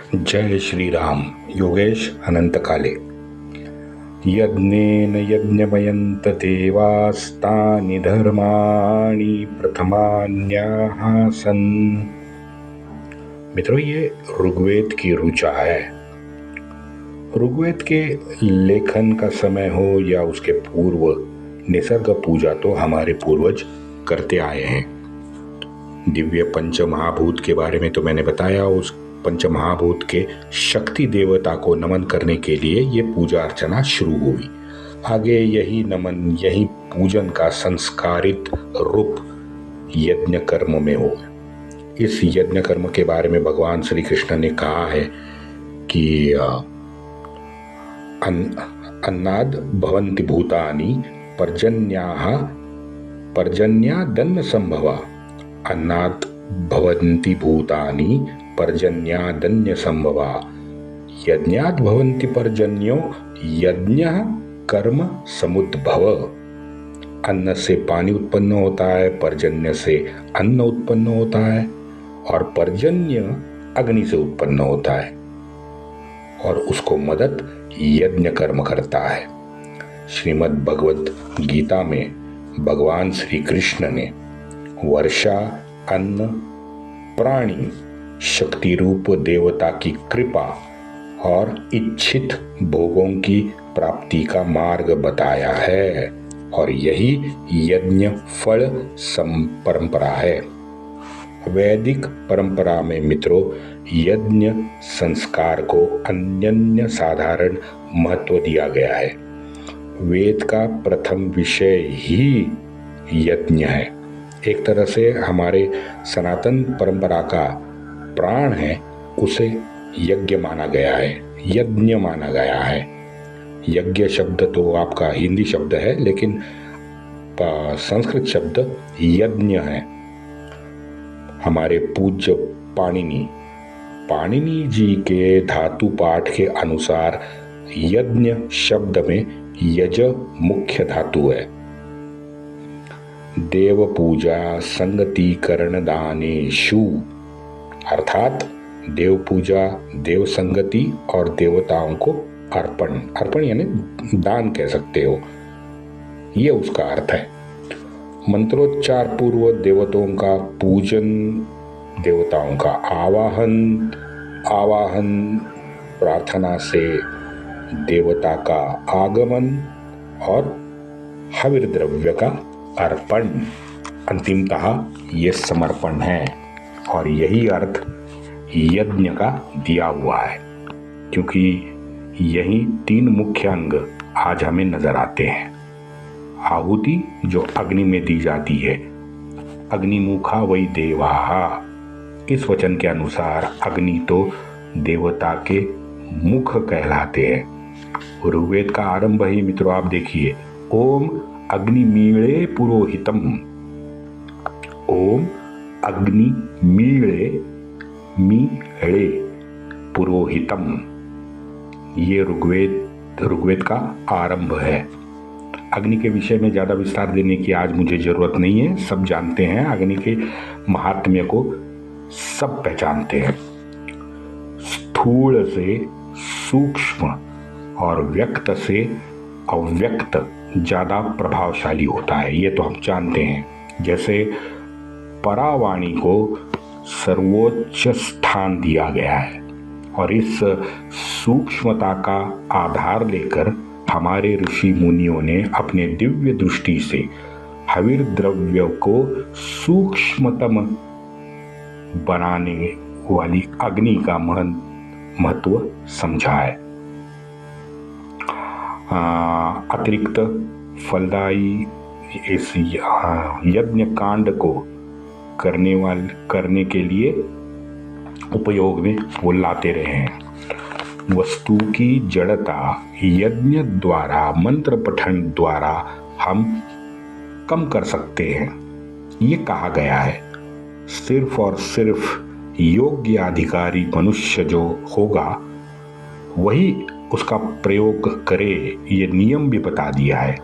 जय श्री राम। योगेश अनंत काले। यज्ञेन यज्ञमयन्त देवास्तानि धर्माणि प्रथमान्यासन्। मित्रों, ये ऋग्वेद की ऋचा है। ऋग्वेद के लेखन का समय हो या उसके पूर्व निसर्ग पूजा तो हमारे पूर्वज करते आए हैं। दिव्य पंचमहाभूत के बारे में तो मैंने बताया। उस पंचमहाभूत के शक्ति देवता को नमन करने के लिए ये पूजा अर्चना शुरू हुई। आगे यही नमन, यही पूजन का संस्कारित रूप यज्ञ कर्म में हो। इस यज्ञ कर्म के बारे में भगवान श्री कृष्ण ने कहा है कि अन्नाद भवन्ति भूतानि पर्जन्यादन्न संभवा। अन्नाद भवन्ति भूतानि पर्जन्यादन्य संभवा। यज्ञात् भवन्ति पर्जन्यो यज्ञः कर्म समुद्भव। अन्न से पानी उत्पन्न होता है, पर्जन्य से अन्न उत्पन्न होता है, और पर्जन्य अग्नि से उत्पन्न होता है, और उसको मदद यज्ञ कर्म करता है। श्रीमद् भगवत गीता में भगवान श्री कृष्ण ने वर्षा, अन्न, प्राणी, शक्ति रूप देवता की कृपा और इच्छित भोगों की प्राप्ति का मार्ग बताया है, और यही यज्ञ फल परंपरा है। वैदिक परंपरा में मित्रों, यज्ञ संस्कार को अनन्य साधारण महत्व दिया गया है। वेद का प्रथम विषय ही यज्ञ है। एक तरह से हमारे सनातन परंपरा का प्राण है, उसे यज्ञ माना गया है, यज्ञ माना गया है। यज्ञ शब्द तो आपका हिंदी शब्द है, लेकिन संस्कृत शब्द यज्ञ है। हमारे पूज्य पाणिनि जी के धातु पाठ के अनुसार यज्ञ शब्द में यज मुख्य धातु है। देव पूजा संगतिकरण दानेषु, अर्थात देव पूजा, देव संगति और देवताओं को अर्पण यानी दान कह सकते हो, ये उसका अर्थ है। मंत्रोच्चार पूर्व देवताओं का पूजन, देवताओं का आवाहन, प्रार्थना से देवता का आगमन और हविर द्रव्य का अर्पण, अंतिमतः ये समर्पण है। और यही अर्थ यज्ञ का दिया हुआ है, क्योंकि यही तीन मुख्य अंग आज हमें नजर आते हैं। आहुति जो अग्नि में दी जाती है, अग्निमुखा वै देवाः। इस वचन के अनुसार अग्नि तो देवता के मुख कहलाते हैं। ऋग्वेद का आरंभ ही मित्रों आप देखिए, ओम अग्निमीळे पुरोहितम। ओम अग्निमीळे पुरोहितम, ये ऋग्वेद का आरंभ है। अग्नि के विषय में ज्यादा विस्तार देने की आज मुझे जरूरत नहीं है, सब जानते हैं। अग्नि के महात्म्य को सब पहचानते हैं। स्थूल से सूक्ष्म और व्यक्त से अव्यक्त ज्यादा प्रभावशाली होता है, ये तो हम जानते हैं। जैसे परावाणी को सर्वोच्च स्थान दिया गया है, और इस सूक्ष्मता का आधार लेकर हमारे ऋषि मुनियों ने अपने दिव्य दृष्टि से हविर द्रव्य को सूक्ष्मतम बनाने वाली अग्नि का महत्व समझा है। अतिरिक्त फलदायी इस यज्ञ कांड को करने के लिए उपयोग में वो लाते रहे हैं। वस्तु की जड़ता यज्ञ द्वारा, मंत्र पठन द्वारा हम कम कर सकते हैं, ये कहा गया है। सिर्फ और सिर्फ योग्य अधिकारी मनुष्य जो होगा वही उसका प्रयोग करे, ये नियम भी बता दिया है।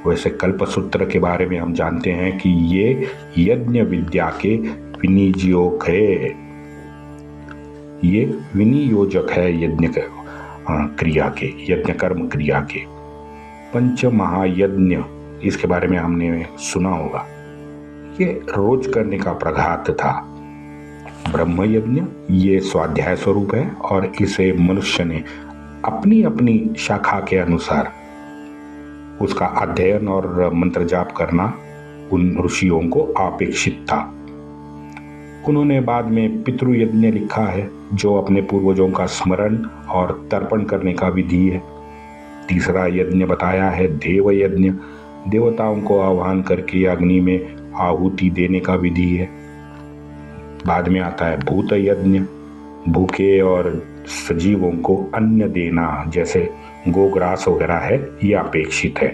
वैसे कल्पसूत्र के बारे में हम जानते हैं कि ये यज्ञ विद्या के विनियोग है। ये विनियोजक है यज्ञ क्रिया के, यज्ञ कर्म क्रिया के। पंच महायज्ञ, इसके बारे में हमने सुना होगा, ये रोज करने का प्रघात था। ब्रह्म यज्ञ ये स्वाध्याय स्वरूप है और इसे मनुष्य ने अपनी अपनी शाखा के अनुसार उसका अध्ययन और मंत्र जाप करना उन ऋषियों को अपेक्षित था। उन्होंने बाद में पितृयज्ञ लिखा है, जो अपने पूर्वजों का स्मरण और तर्पण करने का विधि है। तीसरा यज्ञ बताया है देव यज्ञ, देवताओं को आह्वान करके अग्नि में आहुति देने का विधि है। बाद में आता है भूत यज्ञ, भूखे और सजीवों को अन्न देना, जैसे गोग्रास वगैरह है, यह अपेक्षित है।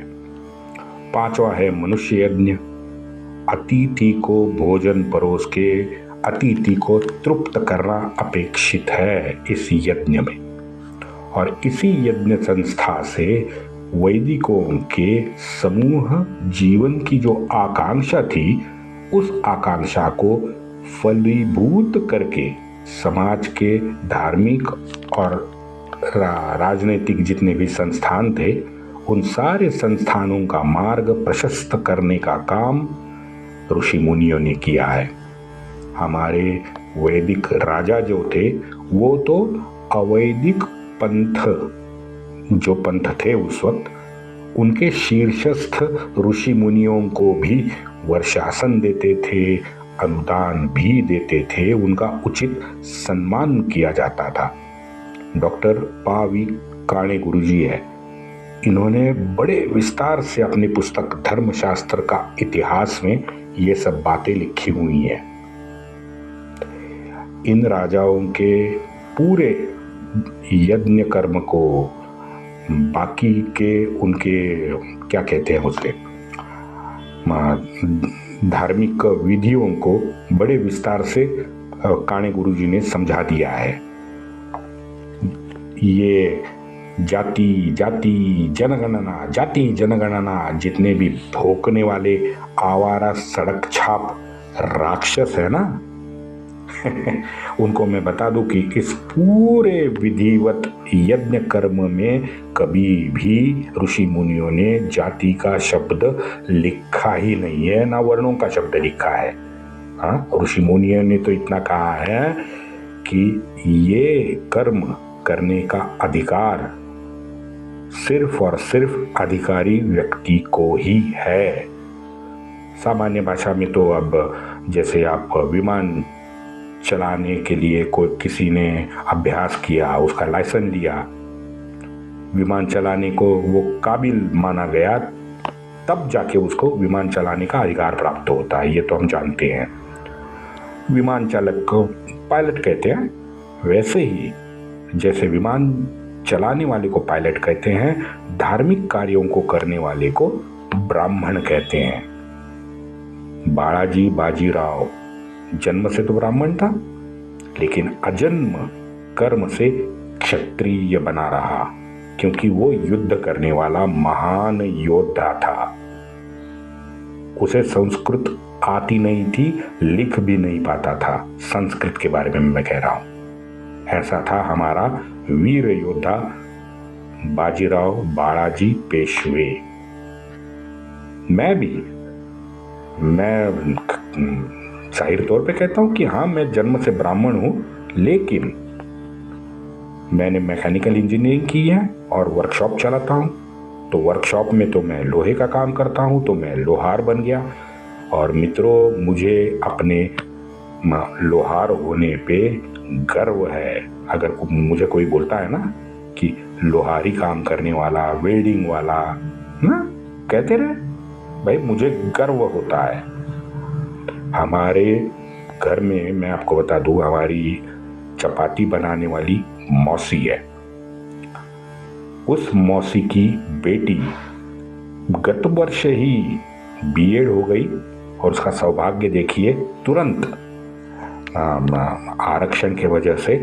पांचवा है मनुष्य यज्ञ, अतिथि को भोजन परोस के अतिथि को तृप्त करना अपेक्षित है इस यज्ञ में। और इसी यज्ञ संस्था से वैदिकों के समूह जीवन की जो आकांक्षा थी, उस आकांक्षा को फलीभूत करके समाज के धार्मिक और राजनीतिक जितने भी संस्थान थे, उन सारे संस्थानों का मार्ग प्रशस्त करने का काम ऋषि मुनियों ने किया है। हमारे वैदिक राजा जो थे, वो तो अवैदिक पंथ, जो पंथ थे उस वक्त, उनके शीर्षस्थ ऋषि मुनियों को भी वर्षासन देते थे, अनुदान भी देते थे, उनका उचित सम्मान किया जाता था। डॉक्टर पावी काणे गुरुजी है, इन्होंने बड़े विस्तार से अपनी पुस्तक धर्मशास्त्र का इतिहास में ये सब बातें लिखी हुई हैं। इन राजाओं के पूरे यज्ञ कर्म को, बाकी के उनके क्या कहते हैं उसे, धार्मिक विधियों को बड़े विस्तार से काणे गुरुजी ने समझा दिया है। ये जाति जनगणना जितने भी भोंकने वाले आवारा सड़क छाप राक्षस है ना उनको मैं बता दूं कि इस पूरे विधिवत यज्ञ कर्म में कभी भी ऋषि मुनियों ने जाति का शब्द लिखा ही नहीं है, ना वर्णों का शब्द लिखा है। हाँ, ऋषि मुनियों ने तो इतना कहा है कि ये कर्म करने का अधिकार सिर्फ और सिर्फ अधिकारी व्यक्ति को ही है। सामान्य भाषा में तो अब जैसे आप विमान चलाने के लिए कोई किसी ने अभ्यास किया, उसका लाइसेंस लिया, विमान चलाने को वो काबिल माना गया, तब जाके उसको विमान चलाने का अधिकार प्राप्त होता है, ये तो हम जानते हैं। विमान चालक को पायलट कहते हैं, वैसे ही जैसे विमान चलाने वाले को पायलट कहते हैं, धार्मिक कार्यों को करने वाले को ब्राह्मण कहते हैं। बालाजी बाजीराव जन्म से तो ब्राह्मण था, लेकिन अजन्म कर्म से क्षत्रिय बना रहा, क्योंकि वो युद्ध करने वाला महान योद्धा था। उसे संस्कृत आती नहीं थी, लिख भी नहीं पाता था। संस्कृत के बारे में मैं कह रहा हूं। ऐसा था हमारा वीर योद्धा बाजीराव बालाजी पेशवे। मैं जाहिर तौर पे कहता हूँ कि हाँ, मैं जन्म से ब्राह्मण हूँ, लेकिन मैंने मैकेनिकल इंजीनियरिंग की है और वर्कशॉप चलाता हूँ। तो वर्कशॉप में तो मैं लोहे का काम करता हूँ, तो मैं लोहार बन गया। और मित्रों, मुझे अपने लोहार होने पे गर्व है। अगर मुझे कोई बोलता है ना कि लोहारी काम करने वाला, वेल्डिंग वाला, ना कहते रहे, भाई मुझे गर्व होता है। हमारे घर में मैं आपको बता दूं, हमारी चपाती बनाने वाली मौसी है। उस मौसी की बेटी गत वर्ष ही बीएड हो गई और उसका सौभाग्य देखिए, तुरंत आरक्षण के वजह से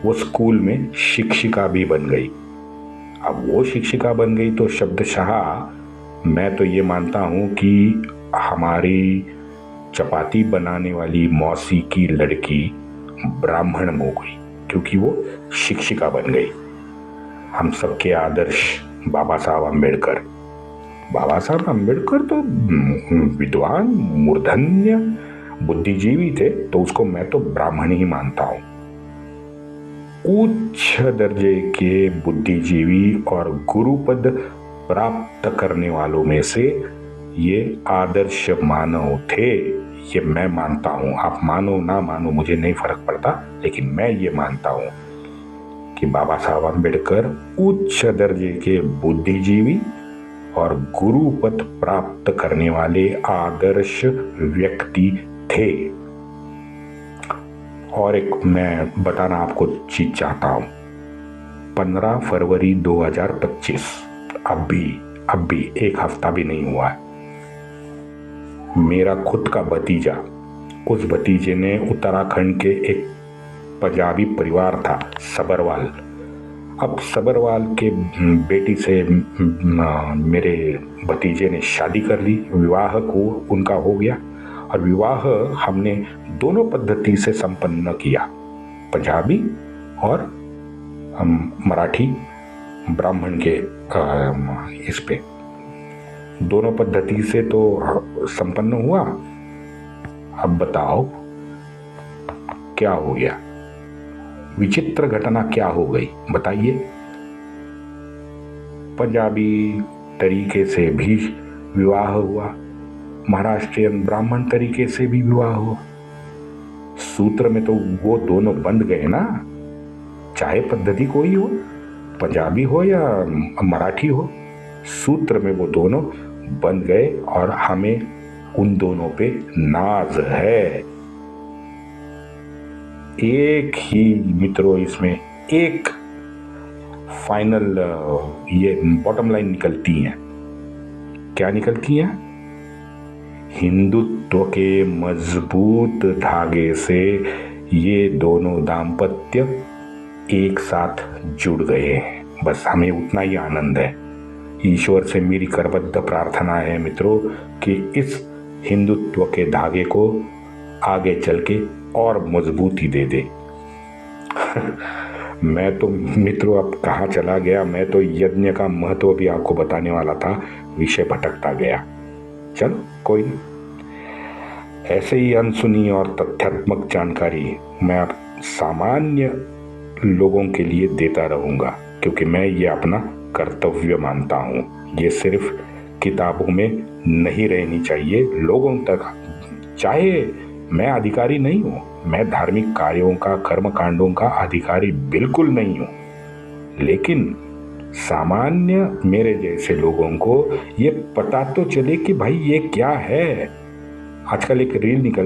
वो स्कूल में शिक्षिका भी बन गई। अब वो शिक्षिका बन गई तो शब्दशः मैं तो ये मानता हूँ कि हमारी चपाती बनाने वाली मौसी की लड़की ब्राह्मण हो गई। क्योंकि वो शिक्षिका बन गई। हम सबके आदर्श बाबा साहब अम्बेडकर। बाबा साहब अम्बेडकर तो विद्वान, मूर्धन्य बुद्धिजीवी थे, तो उसको मैं तो ब्राह्मण ही मानता हूं। उच्च दर्जे के बुद्धिजीवी और गुरुपद प्राप्त करने वालों में से ये आदर्श मानव थे, ये मैं मानता हूं। आप मानो ना मानो मुझे नहीं फर्क पड़ता, लेकिन मैं ये मानता हूं कि बाबा साहब अम्बेडकर उच्च दर्जे के बुद्धिजीवी और गुरुपद प्राप्त करने वाले आदर्श व्यक्ति थे। और एक मैं बताना आपको चीज चाहता हूं, 15 फरवरी 2025, अब भी एक हफ्ता भी नहीं हुआ है, मेरा खुद का भतीजा, उस भतीजे ने उत्तराखंड के एक पंजाबी परिवार था सबरवाल, अब सबरवाल के बेटी से मेरे भतीजे ने शादी कर ली, विवाह को उनका हो गया, और विवाह हमने दोनों पद्धति से संपन्न किया, पंजाबी और मराठी ब्राह्मण के इस पे दोनों पद्धति से तो संपन्न हुआ। अब बताओ क्या हो गया, विचित्र घटना क्या हो गई बताइए। पंजाबी तरीके से भी विवाह हुआ, महाराष्ट्रियन ब्राह्मण तरीके से भी विवाह हुआ। सूत्र में तो वो दोनों बंध गए ना, चाहे पद्धति कोई हो, पंजाबी हो या मराठी हो, सूत्र में वो दोनों बंध गए और हमें उन दोनों पे नाज है। एक ही मित्रों, इसमें एक फाइनल ये बॉटम लाइन निकलती है। क्या निकलती है? हिंदुत्व के मजबूत धागे से ये दोनों दाम्पत्य एक साथ जुड़ गए हैं, बस हमें उतना ही आनंद है। ईश्वर से मेरी करबद्ध प्रार्थना है मित्रों कि इस हिंदुत्व के धागे को आगे चल के और मजबूती दे दे। मैं तो मित्रों अब कहाँ चला गया, मैं तो यज्ञ का महत्व भी आपको बताने वाला था, विषय भटकता गया। चलो कोई नहीं, ऐसे ही अनसुनी और तथ्यात्मक जानकारी मैं अब सामान्य लोगों के लिए देता रहूंगा, क्योंकि मैं ये अपना कर्तव्य मानता हूँ। ये सिर्फ किताबों में नहीं रहनी चाहिए, लोगों तक। चाहे मैं अधिकारी नहीं हूँ, मैं धार्मिक कार्यों का, कर्म कांडों का अधिकारी बिल्कुल नहीं हूँ, लेकिन सामान्य मेरे जैसे लोगों को ये पता तो चले कि भाई ये क्या है। आजकल एक रील निकल